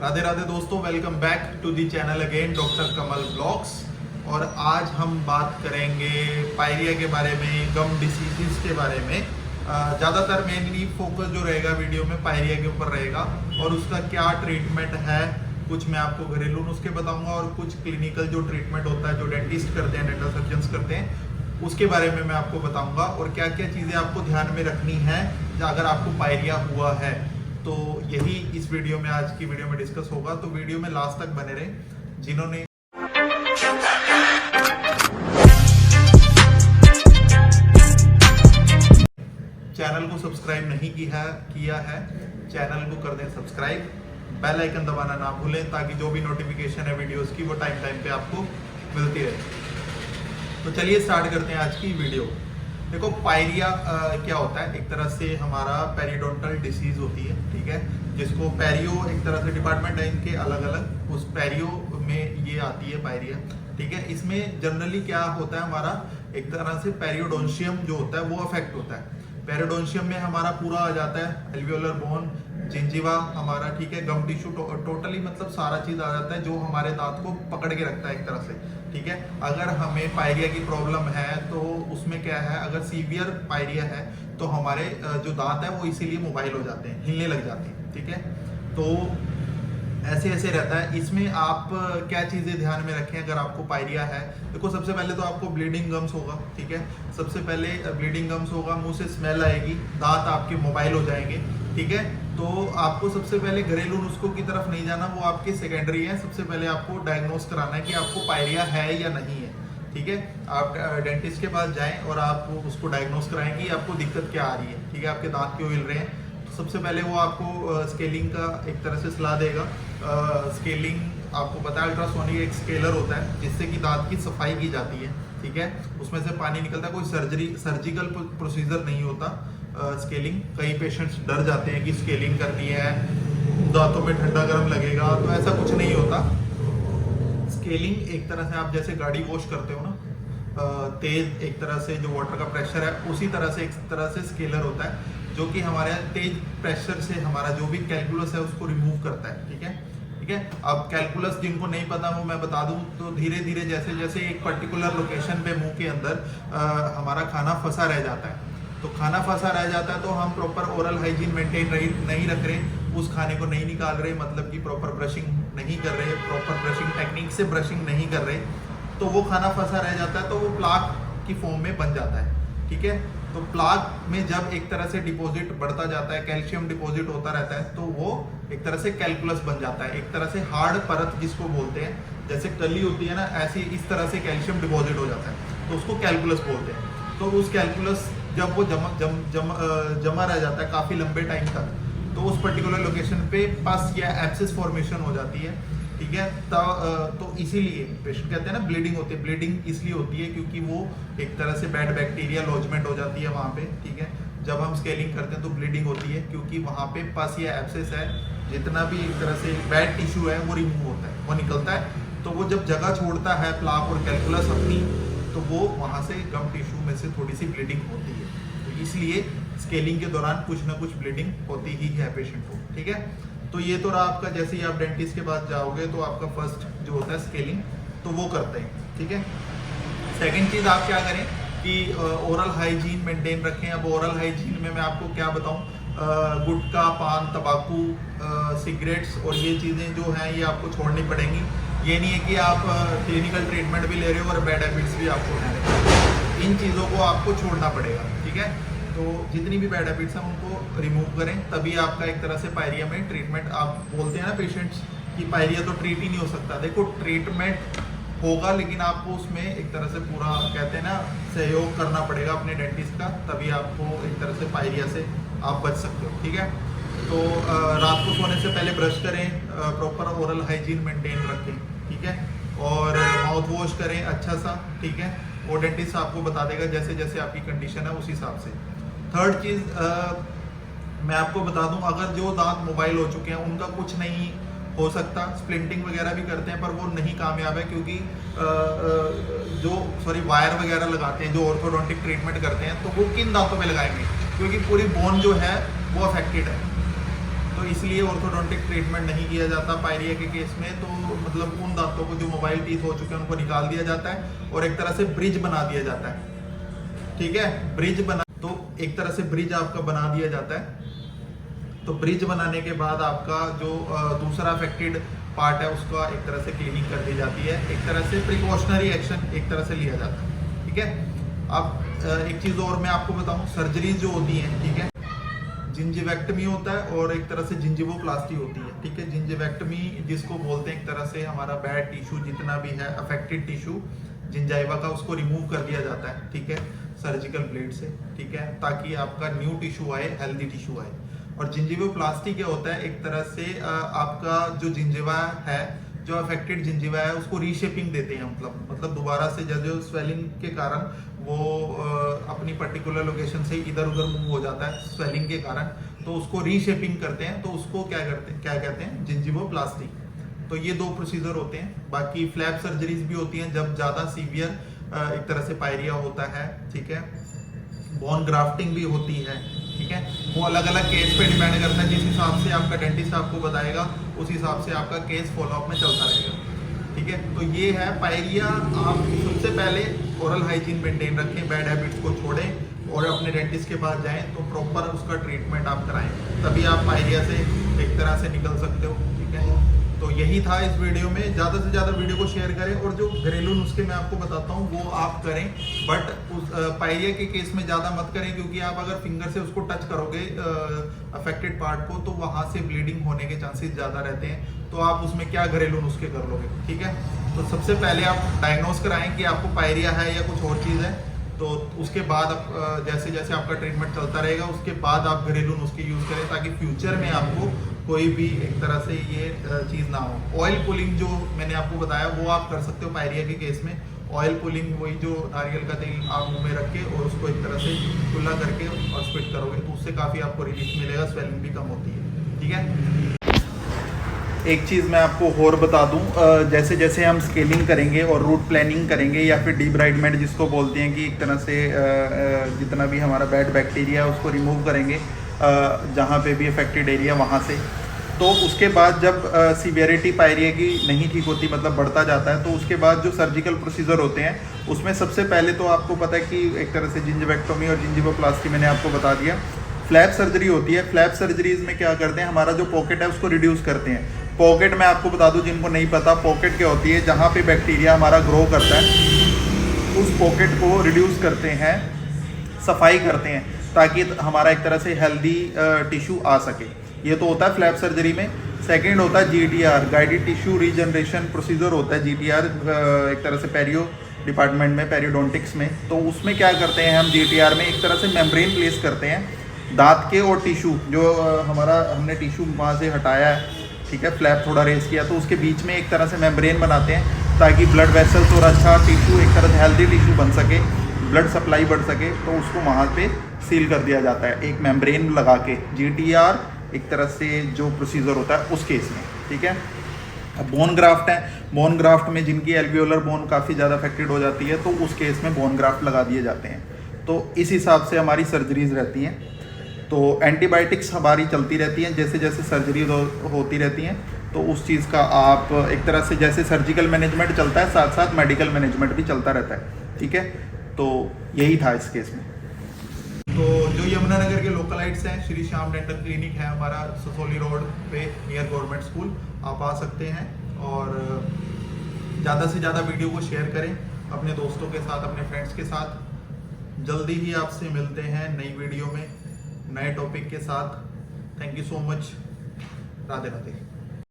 राधे राधे दोस्तों, welcome back to the channel again doctor Kamal blogs. और आज हम बात करेंगे पायरिया के बारे में, गम डिसीजेस के बारे में। ज़्यादातर मेनली फोकस जो रहेगा वीडियो में पायरिया के ऊपर रहेगा और उसका क्या ट्रीटमेंट है। कुछ मैं आपको घरेलू नुस्खे बताऊंगा और कुछ क्लिनिकल जो ट्रीटमेंट होता है, जो डेंटिस्ट करते हैं, डेंटल सर्जन्स करते हैं, उसके बारे में मैं आपको बताऊंगा और क्या क्या चीज़ें आपको ध्यान में रखनी है अगर आपको पायरिया हुआ है। तो यही इस वीडियो में, आज की वीडियो में डिस्कस होगा। तो वीडियो में लास्ट तक बने रहें। जिन्होंने चैनल को सब्सक्राइब नहीं किया है चैनल को कर दें सब्सक्राइब, बेल आइकन दबाना ना भूलें ताकि जो भी नोटिफिकेशन है वीडियोस की वो टाइम पे आपको मिलती रहे। तो चलिए स्टार्ट करते हैं आज की वीडियो। देखो, पायरिया क्या होता है? एक तरह से हमारा पेरिडोंटल डिसीज होती है, ठीक है, जिसको पेरियो, एक तरह से डिपार्टमेंट है इनके अलग अलग, उस पेरियो में ये आती है पायरिया, ठीक है। इसमें जनरली क्या होता है, हमारा एक तरह से पेरियोडोंशियम जो होता है वो अफेक्ट होता है। पेरियोडोंशियम में हमारा पूरा आ जाता है एल्वियोलर बोन, जिंजिवा हमारा, ठीक है, गम टिश्यू, टोटली मतलब सारा चीज आ जाता है जो हमारे दांत को पकड़ के रखता है एक तरह से, ठीक है। अगर हमें पायरिया की प्रॉब्लम है तो उसमें क्या है, अगर सीवियर पायरिया है तो हमारे जो दांत है वो इसीलिए मोबाइल हो जाते हैं, हिलने लग जाते हैं, ठीक है। तो ऐसे रहता है। इसमें आप क्या चीज़ें ध्यान में रखें अगर आपको पायरिया है। देखो, सबसे पहले तो आपको ब्लीडिंग गम्स होगा, ठीक है। सबसे पहले ब्लीडिंग गम्स होगा, मुंह से स्मेल आएगी, दांत आपके मोबाइल हो जाएंगे, ठीक है। तो आपको सबसे पहले घरेलू नुस्खों की तरफ नहीं जाना, वो आपके सेकेंडरी है। सबसे पहले आपको डायग्नोस कराना है कि आपको पायरिया है या नहीं है, ठीक है। आप डेंटिस्ट के पास जाएं और आप उसको डायग्नोस कराएं कि आपको दिक्कत क्या आ रही है, ठीक है, आपके दांत क्यों हिल रहे हैं। तो सबसे पहले वो आपको स्केलिंग का एक तरह से सलाह देगा। स्केलिंग आपको पता है, अल्ट्रासोनिक एक स्केलर होता है जिससे कि दांत की सफाई की जाती है, ठीक है। उसमें से पानी निकलता है, कोई सर्जिकल प्रोसीजर नहीं होता। स्केलिंग, कई पेशेंट्स डर जाते हैं कि स्केलिंग करनी है, दांतों में ठंडा गर्म लगेगा, तो ऐसा कुछ नहीं होता। स्केलिंग एक तरह से आप जैसे गाड़ी वॉश करते हो ना, तेज एक तरह से जो वाटर का प्रेशर है, उसी तरह से एक तरह से स्केलर होता है जो कि हमारे तेज प्रेशर से हमारा जो भी कैलकुलस है उसको रिमूव करता है, ठीक है, ठीक है। अब कैलकुलस जिनको नहीं पता वो मैं बता दूं, तो धीरे धीरे जैसे जैसे एक पर्टिकुलर लोकेशन पे मुंह के अंदर हमारा खाना फंसा रह जाता है, तो खाना फंसा रह जाता है तो हम प्रॉपर ओरल हाइजीन मेंटेन नहीं रख रहे, उस खाने को नहीं निकाल रहे, मतलब कि प्रॉपर ब्रशिंग नहीं कर रहे, प्रॉपर ब्रशिंग टेक्निक से ब्रशिंग नहीं कर रहे, तो वो खाना फंसा रह जाता है, तो वो प्लाक की फॉर्म में बन जाता है, ठीक है। तो प्लाक में जब एक तरह से डिपॉजिट बढ़ता जाता है, कैल्शियम डिपॉजिट होता रहता है, तो वो एक तरह से कैलकुलस बन जाता है, एक तरह से हार्ड परत जिसको बोलते हैं, जैसे कली होती है ना, ऐसी इस तरह से कैल्शियम डिपॉजिट हो जाता है, तो उसको कैलकुलस बोलते हैं। तो उस कैलकुलस जब वो जमा रह जाता है काफ़ी लंबे टाइम तक, तो उस पर्टिकुलर लोकेशन पे पस या एब्सेस फॉर्मेशन हो जाती है, ठीक है। तो इसीलिए पेशेंट कहते हैं ना ब्लीडिंग होती है। ब्लीडिंग इसलिए होती है क्योंकि वो एक तरह से बैड बैक्टीरिया लॉजमेंट हो जाती है वहाँ पे, ठीक है। जब हम स्केलिंग करते हैं तो ब्लीडिंग होती है क्योंकि वहाँ पे पस या एब्सेस है, जितना भी एक तरह से बैड टिश्यू है वो रिमूव होता है, वो निकलता है। तो वो जब जगह छोड़ता है प्लाक और कैलकुलस अपनी, तो वो वहाँ से गम टिश्यू में से थोड़ी सी ब्लीडिंग होती है। तो इसलिए स्केलिंग के दौरान कुछ ना कुछ ब्लीडिंग होती ही है पेशेंट को, ठीक है। तो ये तो रहा आपका, जैसे ही आप डेंटिस्ट के पास जाओगे तो आपका फर्स्ट जो होता है स्केलिंग, तो वो करते हैं, ठीक है। सेकंड चीज़ आप क्या करें कि ओरल हाइजीन मेंटेन रखें। अब ओरल हाइजीन में मैं आपको क्या बताऊं, गुटखा, पान, तंबाकू, सिगरेट्स और ये चीज़ें जो हैं ये आपको छोड़नी पड़ेंगी। ये नहीं है कि आप क्लिनिकल ट्रीटमेंट भी ले रहे हो और बैड हैबिट्स भी आपको ले रहे हो, इन चीज़ों को आपको छोड़ना पड़ेगा, ठीक है। तो जितनी भी बैड हैबिट्स हैं उनको रिमूव करें, तभी आपका एक तरह से पायरिया में ट्रीटमेंट, आप बोलते हैं ना पेशेंट्स कि पायरिया तो ट्रीट ही नहीं हो सकता। देखो, ट्रीटमेंट होगा लेकिन आपको उसमें एक तरह से पूरा, कहते हैं ना, सहयोग करना पड़ेगा अपने डेंटिस्ट का, तभी आपको एक तरह से पायरिया से आप बच सकते हो, ठीक है। तो रात को सोने से पहले ब्रश करें, प्रॉपर ओरल हाइजीन मेंटेन रखें, ठीक है, और माउथ वॉश करें अच्छा सा, ठीक है। वो डेंटिस्ट आपको बता देगा जैसे जैसे आपकी कंडीशन है उस हिसाब से। थर्ड चीज़ मैं आपको बता दूं, अगर जो दांत मोबाइल हो चुके हैं उनका कुछ नहीं हो सकता, स्प्लिंटिंग वगैरह भी करते हैं पर वो नहीं कामयाब है, क्योंकि वायर वगैरह लगाते हैं, जो ऑर्थोडोंटिक ट्रीटमेंट करते हैं, तो वो किन दांतों पे लगाएंगे, क्योंकि पूरी बोन जो है वो अफेक्टेड है। तो तो इसलिए ऑर्थोडोंटिक ट्रीटमेंट नहीं किया जाता पायरिया के केस में। तो मतलब उन दांतों को जो मोबाइल टीथ हो चुके हैं उनको निकाल दिया जाता है और एक तरह से ब्रिज बना दिया जाता है, ठीक है। ब्रिज बना, तो एक तरह से ब्रिज आपका बना दिया जाता है। तो ब्रिज बनाने के बाद आपका जो दूसरा अफेक्टेड पार्ट है उसका एक तरह से क्लीनिंग कर दी जाती है, एक तरह से प्रिकॉशनरी एक्शन एक तरह से लिया जाता है, ठीक है। अब एक चीज़ और मैं आपको बताऊं, सर्जरी जो होती है, ठीक है, जिंजिवेक्टमी होता है और एक तरह से जिंजिवोप्लास्टी होती है, ठीक है। जिंजिवेक्टमी जिसको बोलते हैं एक तरह से हमारा बैड टिश्यू जितना भी है, अफेक्टेड टिश्यू जिंजाइवा का, उसको रिमूव कर दिया जाता है, ठीक है, सर्जिकल ब्लेड से, ठीक है, ताकि आपका न्यू टिश्यू आए, हेल्दी टिश्यू आए। और जिंजिवोप्लास्टी क्या होता है, एक तरह से आपका जो जिंजिवा है, जो अफेक्टेड जिंजिवा है, उसको रीशेपिंग देते हैं, मतलब दोबारा से जो स्वेलिंग के कारण वो अपनी पर्टिकुलर लोकेशन से इधर उधर मूव हो जाता है स्वेलिंग के कारण, तो उसको रीशेपिंग करते हैं, तो उसको क्या कहते हैं, जिंजिवोप्लास्टी। तो ये दो प्रोसीजर होते हैं। बाकी फ्लैप सर्जरीज भी होती हैं जब ज़्यादा सीवियर एक तरह से पायरिया होता है, ठीक है। बोन ग्राफ्टिंग भी होती है, ठीक है। वो अलग अलग केस पे डिपेंड करता है, जिस हिसाब से आपका डेंटिस्ट आपको बताएगा उस हिसाब से आपका केस फॉलोअप में चलता रहेगा, ठीक है। तो ये है पायरिया। आप सबसे पहले ओरल हाइजीन मेंटेन रखें, बैड हैबिट्स को छोड़ें और अपने डेंटिस्ट के पास जाएं तो प्रॉपर उसका ट्रीटमेंट आप कराएं, तभी आप पायरिया से एक तरह से निकल सकते हो, ठीक है। तो यही था इस वीडियो में। ज़्यादा से ज़्यादा वीडियो को शेयर करें और जो घरेलू नुस्खे मैं आपको बताता हूँ वो आप करें, बट उस पायरिया के केस में ज़्यादा मत करें, क्योंकि आप अगर फिंगर से उसको टच करोगे अफेक्टेड पार्ट को तो वहाँ से ब्लीडिंग होने के चांसेस ज़्यादा रहते हैं। तो आप उसमें क्या घरेलू नुस्खे कर लोगे, ठीक है। तो सबसे पहले आप डायग्नोस कराएं कि आपको पायरिया है या कुछ और चीज़ है, तो उसके बाद आप जैसे जैसे आपका ट्रीटमेंट चलता रहेगा उसके बाद आप घरेलू नुस्खे यूज़ करें, ताकि फ्यूचर में आपको कोई भी एक तरह से ये चीज़ ना हो। ऑयल पुलिंग जो मैंने आपको बताया वो आप कर सकते हो पायरिया के केस में। ऑयल पुलिंग वही जो नारियल का तेल आप मुंह में रख के और उसको एक तरह से कुल्ला करके और स्पिट करोगे तो उससे काफ़ी आपको रिलीफ मिलेगा, स्वेलिंग भी कम होती है, ठीक है। एक चीज़ मैं आपको और बता दूं, जैसे जैसे हम स्केलिंग करेंगे और रूट प्लानिंग करेंगे या फिर डीब्राइडमेंट जिसको बोलते हैं कि एक तरह से जितना भी हमारा बैड बैक्टीरिया है उसको रिमूव करेंगे जहाँ पे भी अफेक्टेड एरिया वहाँ से, तो उसके बाद जब सीवियरिटी पायरिया की नहीं ठीक होती, मतलब बढ़ता जाता है, तो उसके बाद जो सर्जिकल प्रोसीजर होते हैं उसमें सबसे पहले तो आपको पता है कि एक तरह से जिंजिवेक्टोमी और जिंजिवोप्लास्टी मैंने आपको बता दिया। फ्लैप सर्जरी होती है। फ्लैप सर्जरीज में क्या करते हैं, हमारा जो पॉकेट है उसको रिड्यूस करते हैं। पॉकेट मैं आपको बता दूं जिनको नहीं पता, पॉकेट क्या होती है, जहाँ पे बैक्टीरिया हमारा ग्रो करता है उस पॉकेट को रिड्यूस करते हैं, सफाई करते हैं, ताकि हमारा एक तरह से हेल्दी टिश्यू आ सके। ये तो होता है फ्लैप सर्जरी में। सेकेंड होता है GTR, guided tissue regeneration procedure होता है GTR, एक तरह से पेरियो डिपार्टमेंट में, पेरियोडोंटिक्स में। तो उसमें क्या करते हैं हम GTR में एक तरह से मेम्ब्रेन प्लेस करते हैं दांत के और टिश्यू जो हमारा हमने टिश्यू वहाँ से हटाया है, ठीक है, फ्लैप थोड़ा रेस किया, तो उसके बीच में एक तरह से मेम्ब्रेन बनाते हैं ताकि ब्लड वेसल्स और अच्छा टिश्यू एक तरह से हेल्दी टिश्यू बन सके, ब्लड सप्लाई बढ़ सके, तो उसको वहाँ पे सील कर दिया जाता है एक मेम्ब्रेन लगा के। GTR एक तरह से जो प्रोसीजर होता है उस केस में, ठीक है। अब बोन ग्राफ्ट है, बोन ग्राफ्ट में जिनकी एल्वियोलर बोन काफ़ी ज़्यादा अफेक्टेड हो जाती है तो उस केस में बोन ग्राफ्ट लगा दिए जाते हैं। तो इस हिसाब से हमारी सर्जरीज रहती हैं। तो एंटीबायोटिक्स हमारी चलती रहती हैं जैसे जैसे सर्जरी होती रहती हैं, तो उस चीज़ का आप एक तरह से जैसे सर्जिकल मैनेजमेंट चलता है साथ साथ मेडिकल मैनेजमेंट भी चलता रहता है, ठीक है। तो यही था इस केस में। तो जो यमुनानगर के लोकलाइट्स हैं, श्री श्याम डेंटल क्लिनिक है हमारा ससोली रोड पे नियर गवर्नमेंट स्कूल, आप आ सकते हैं। और ज़्यादा से ज़्यादा वीडियो को शेयर करें अपने दोस्तों के साथ, अपने फ्रेंड्स के साथ। जल्दी ही आपसे मिलते हैं नई वीडियो में नए टॉपिक के साथ। Thank you so much. Radhe Radhe.